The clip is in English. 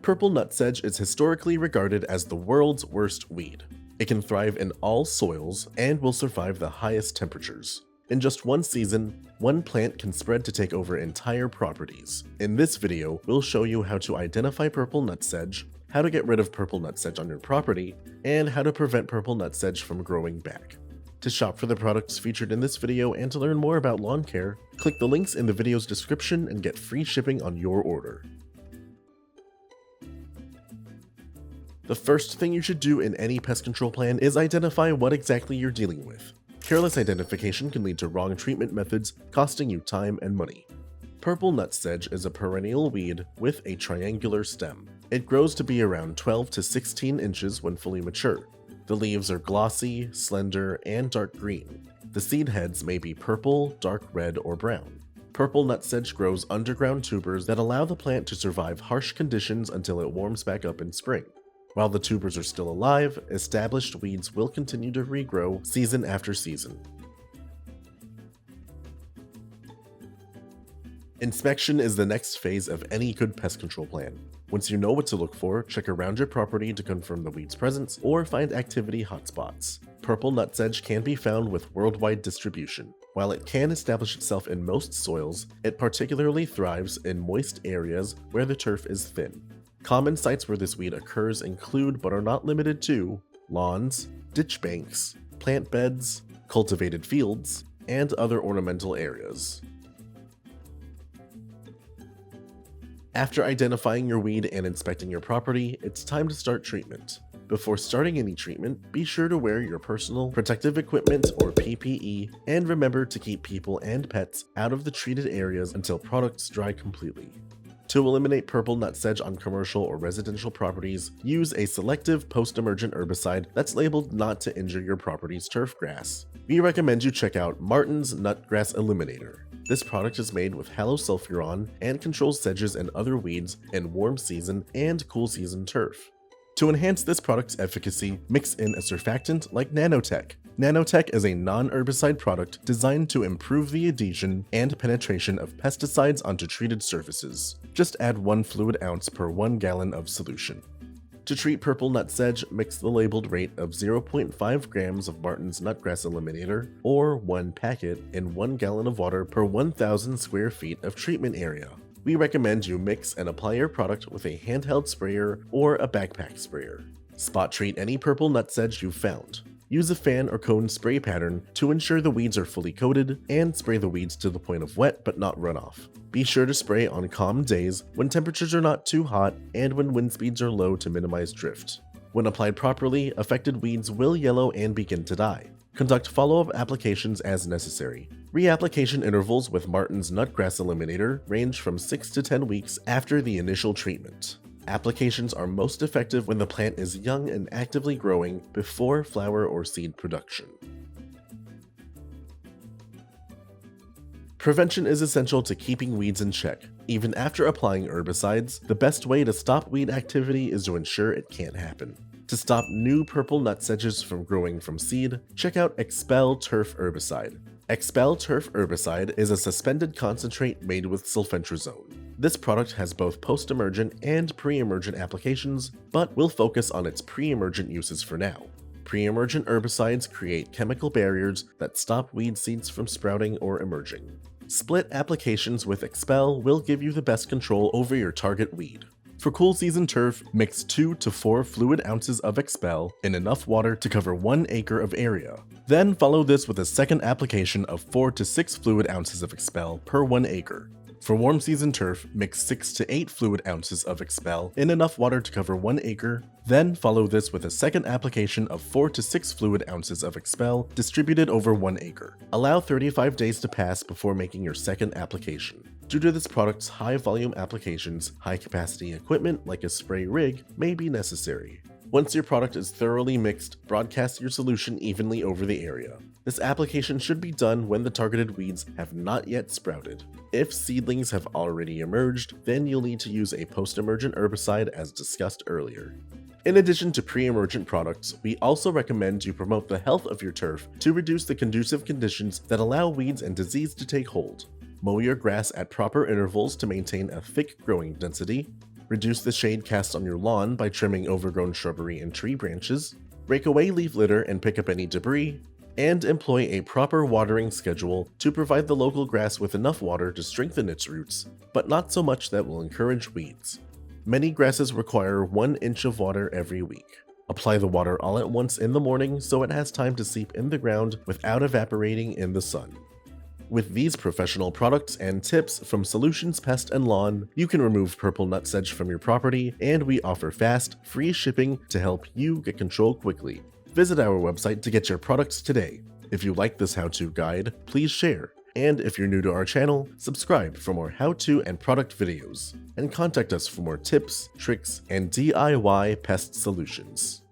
Purple nutsedge is historically regarded as the world's worst weed. It can thrive in all soils and will survive the highest temperatures. In just one season, one plant can spread to take over entire properties. In this video, we'll show you how to identify purple nutsedge, how to get rid of purple nutsedge on your property, and how to prevent purple nutsedge from growing back. To shop for the products featured in this video and to learn more about lawn care, click the links in the video's description and get free shipping on your order. The first thing you should do in any pest control plan is identify what exactly you're dealing with. Careless identification can lead to wrong treatment methods, costing you time and money. Purple nutsedge is a perennial weed with a triangular stem. It grows to be around 12 to 16 inches when fully mature. The leaves are glossy, slender, and dark green. The seed heads may be purple, dark red, or brown. Purple nutsedge grows underground tubers that allow the plant to survive harsh conditions until it warms back up in spring. While the tubers are still alive, established weeds will continue to regrow season after season. Inspection is the next phase of any good pest control plan. Once you know what to look for, check around your property to confirm the weed's presence or find activity hotspots. Purple nutsedge can be found with worldwide distribution. While it can establish itself in most soils, it particularly thrives in moist areas where the turf is thin. Common sites where this weed occurs include, but are not limited to, lawns, ditch banks, plant beds, cultivated fields, and other ornamental areas. After identifying your weed and inspecting your property, it's time to start treatment. Before starting any treatment, be sure to wear your personal protective equipment or PPE, and remember to keep people and pets out of the treated areas until products dry completely. To eliminate purple nutsedge on commercial or residential properties, use a selective post-emergent herbicide that's labeled not to injure your property's turf grass. We recommend you check out Martin's Nutgrass Eliminator. This product is made with halosulfuron and controls sedges and other weeds in warm season and cool season turf. To enhance this product's efficacy, mix in a surfactant like Nanotech. Nanotech is a non-herbicide product designed to improve the adhesion and penetration of pesticides onto treated surfaces. Just add 1 fluid ounce per 1 gallon of solution. To treat purple nutsedge, mix the labeled rate of 0.5 grams of Martin's Nutgrass Eliminator or 1 packet in 1 gallon of water per 1,000 square feet of treatment area. We recommend you mix and apply your product with a handheld sprayer or a backpack sprayer. Spot treat any purple nutsedge you've found. Use a fan or cone spray pattern to ensure the weeds are fully coated, and spray the weeds to the point of wet but not runoff. Be sure to spray on calm days when temperatures are not too hot and when wind speeds are low to minimize drift. When applied properly, affected weeds will yellow and begin to die. Conduct follow-up applications as necessary. Reapplication intervals with Martin's Nutgrass Eliminator range from 6 to 10 weeks after the initial treatment. Applications are most effective when the plant is young and actively growing before flower or seed production. Prevention is essential to keeping weeds in check. Even after applying herbicides, the best way to stop weed activity is to ensure it can't happen. To stop new purple nutsedges from growing from seed, check out Expel Turf Herbicide. Expel Turf Herbicide is a suspended concentrate made with sulfentrazone. This product has both post-emergent and pre-emergent applications, but we'll focus on its pre-emergent uses for now. Pre-emergent herbicides create chemical barriers that stop weed seeds from sprouting or emerging. Split applications with Expel will give you the best control over your target weed. For cool season turf, mix 2 to 4 fluid ounces of Expel in enough water to cover 1 acre of area. Then follow this with a second application of 4 to 6 fluid ounces of Expel per 1 acre. For warm season turf, mix 6 to 8 fluid ounces of Expel in enough water to cover 1 acre. Then follow this with a second application of 4 to 6 fluid ounces of Expel distributed over 1 acre. Allow 35 days to pass before making your second application. Due to this product's high volume applications, high capacity equipment like a spray rig may be necessary. Once your product is thoroughly mixed, broadcast your solution evenly over the area. This application should be done when the targeted weeds have not yet sprouted. If seedlings have already emerged, then you'll need to use a post-emergent herbicide as discussed earlier. In addition to pre-emergent products, we also recommend you promote the health of your turf to reduce the conducive conditions that allow weeds and disease to take hold. Mow your grass at proper intervals to maintain a thick growing density. Reduce the shade cast on your lawn by trimming overgrown shrubbery and tree branches, rake away leaf litter and pick up any debris, and employ a proper watering schedule to provide the local grass with enough water to strengthen its roots, but not so much that will encourage weeds. Many grasses require 1 inch of water every week. Apply the water all at once in the morning so it has time to seep in the ground without evaporating in the sun. With these professional products and tips from Solutions Pest and Lawn, you can remove purple nutsedge from your property, and we offer fast, free shipping to help you get control quickly. Visit our website to get your products today. If you like this how-to guide, please share. And if you're new to our channel, subscribe for more how-to and product videos. And contact us for more tips, tricks, and DIY pest solutions.